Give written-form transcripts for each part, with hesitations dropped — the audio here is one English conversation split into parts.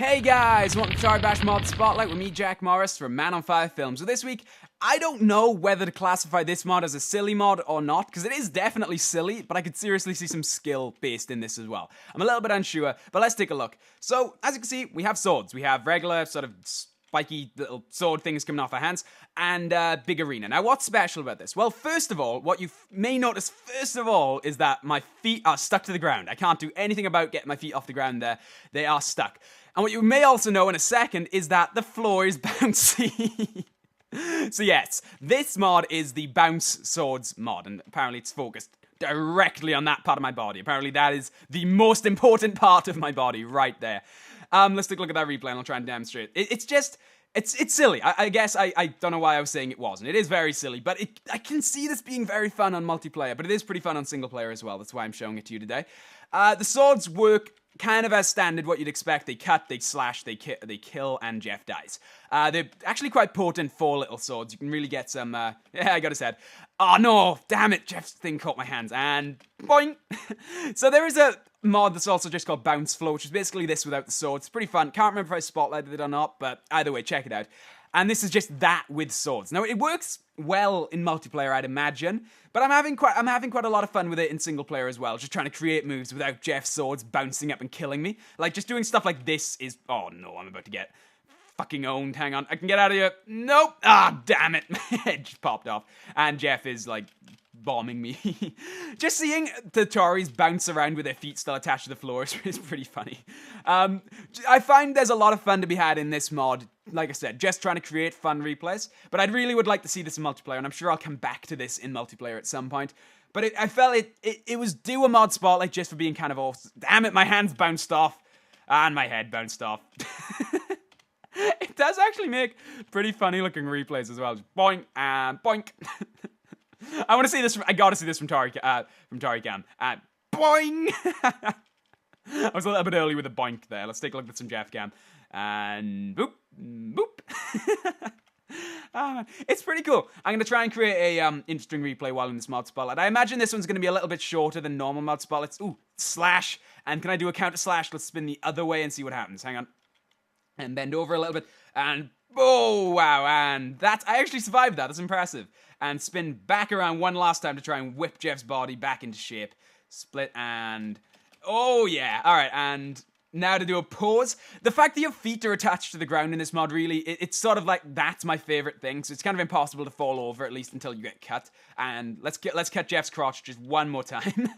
Hey guys, welcome to Toribash Mod Spotlight with me, Jack Morris from Man on Fire Films. So this week, I don't know whether to classify this mod as a silly mod or not, because it is definitely silly, but I could seriously see some skill based in this as well. I'm a little bit unsure, but let's take a look. So, as you can see, we have swords. We have regular sort of spiky little sword things coming off our hands, and big arena. Now, what's special about this? Well, first of all, what you may notice first of all is that my feet are stuck to the ground. I can't do anything about getting my feet off the ground there. They are stuck. And what you may also know in a second is that the floor is bouncy. So yes, this mod is the Bounce Swords mod, and apparently it's focused directly on that part of my body. Apparently that is the most important part of my body right there. Let's take a look at that replay and I'll try and demonstrate. It's silly. I guess I don't know why I was saying it wasn't. It is very silly, but I can see this being very fun on multiplayer, but it is pretty fun on single player as well. That's why I'm showing it to you today. The swords work kind of as standard, what you'd expect. They cut, they slash, they kill, and Jeff dies. They're actually quite potent for little swords. You can really get some, yeah, I got his head. Oh no, damn it, Jeff's thing caught my hands, and boing! So there is a mod that's also just called Bounce Flow, which is basically this without the sword. It's pretty fun. Can't remember if I spotlighted it or not, but either way, check it out. And this is just that with swords. Now, it works well in multiplayer, I'd imagine, but I'm having quite a lot of fun with it in single player as well, just trying to create moves without Jeff's swords bouncing up and killing me. Like, just doing stuff like this is... Oh, no, I'm about to get fucking owned. Hang on, I can get out of here. Nope. Ah, damn it. My head just popped off. And Jeff is, like, bombing me. Just seeing the Tories bounce around with their feet still attached to the floor is pretty funny. I find there's a lot of fun to be had in this mod. Like I said, just trying to create fun replays. But I'd really would like to see this in multiplayer, and I'm sure I'll come back to this in multiplayer at some point. But I felt it was due a mod spotlight just for being kind of awesome. Damn it, my hands bounced off. And my head bounced off. It does actually make pretty funny looking replays as well. Just boink and boink. I want to see this. I gotta see this from Toricam. Boing. I was a little bit early with the boink there. Let's take a look at some Jeff Cam. And boop, boop. It's pretty cool. I'm gonna try and create a interesting replay while in this mod spotlight. I imagine this one's gonna be a little bit shorter than normal mod spotlights. Ooh, slash. And can I do a counter slash? Let's spin the other way and see what happens. Hang on. And bend over a little bit. And oh wow! And that's I actually survived that. That's impressive. And spin back around one last time to try and whip Jeff's body back into shape. Split and... Oh, yeah. All right, and now to do a pause. The fact that your feet are attached to the ground in this mod, really, it's sort of like, that's my favorite thing. So it's kind of impossible to fall over, at least until you get cut. And let's cut Jeff's crotch just one more time.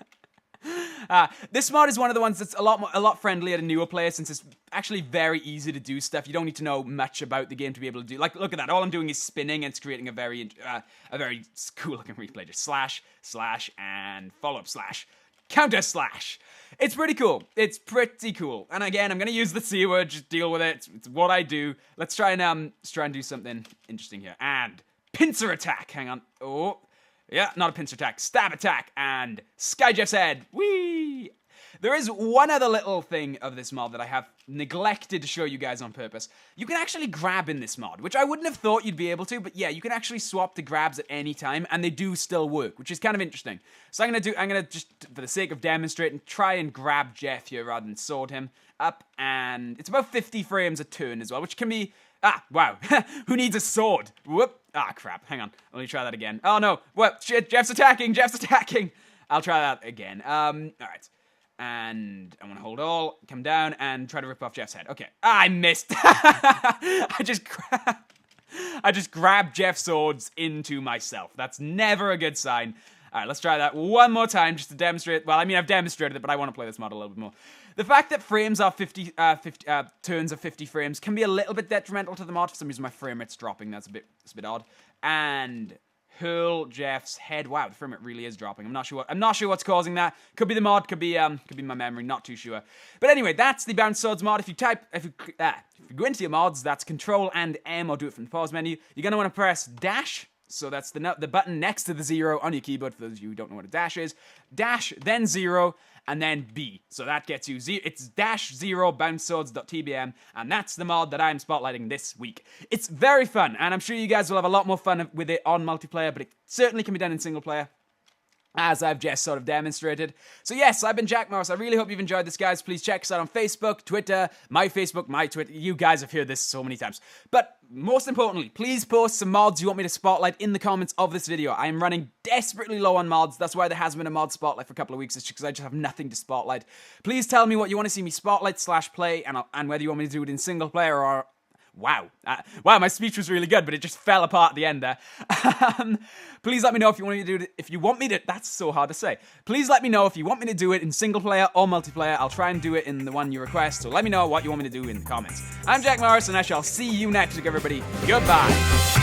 This mod is one of the ones that's a lot friendlier to newer players, since it's actually very easy to do stuff. You don't need to know much about the game to be able to do. Like, look at that. All I'm doing is spinning, and it's creating a very cool looking replay. Just slash, slash, and follow up slash, counter slash. It's pretty cool. It's pretty cool. And again, I'm gonna use the C word. Just deal with it. It's what I do. Let's try and do something interesting here. And pincer attack. Hang on. Oh. Yeah, not a pincer attack, stab attack, and Sky Jeff's head. Whee! There is one other little thing of this mod that I have neglected to show you guys on purpose. You can actually grab in this mod, which I wouldn't have thought you'd be able to, but yeah, you can actually swap to grabs at any time, and they do still work, which is kind of interesting. So I'm gonna just, for the sake of demonstrating, try and grab Jeff here rather than sword him up, and it's about 50 frames a turn as well, which can be... Ah, wow. Who needs a sword? Whoop. Ah, crap. Hang on. Let me try that again. Oh, no. What? Shit. Jeff's attacking. Jeff's attacking. I'll try that again. All right. And I want to hold all, come down, and try to rip off Jeff's head. Okay. Ah, I missed. I just grabbed Jeff's swords into myself. That's never a good sign. All right, let's try that one more time just to demonstrate. Well, I mean, I've demonstrated it, but I want to play this mod a little bit more. The fact that frames are 50 turns of 50 frames can be a little bit detrimental to the mod. For some reason, my frame rate's dropping. That's a bit odd. And hurl Jeff's head. Wow, the frame rate really is dropping. I'm not sure what's causing that. Could be the mod. Could be my memory. Not too sure. But anyway, that's the Bounce Swords mod. If you go into your mods, that's Control and M, or do it from the pause menu. You're gonna want to press dash. So that's the button next to the 0 on your keyboard, for those of you who don't know what a dash is. Dash, then 0, and then B. So that gets you, it's -0 bounceswords.tbm, and that's the mod that I'm spotlighting this week. It's very fun, and I'm sure you guys will have a lot more fun with it on multiplayer, but it certainly can be done in single player. as I've just sort of demonstrated. So yes, I've been Jack Morris. I really hope you've enjoyed this, guys. Please check us out on Facebook, Twitter, my Facebook, my Twitter. You guys have heard this so many times. But most importantly, please post some mods you want me to spotlight in the comments of this video. I am running desperately low on mods. That's why there hasn't been a mod spotlight for a couple of weeks. It's because I just have nothing to spotlight. Please tell me what you want to see me spotlight / play, and whether you want me to do it in single player or... Wow. Wow, my speech was really good, but it just fell apart at the end there. Please let me know if you want me to do it. If you want me to... That's so hard to say. Please let me know if you want me to do it in single player or multiplayer. I'll try and do it in the one you request, so let me know what you want me to do in the comments. I'm Jack Morris, and I shall see you next week, everybody. Goodbye.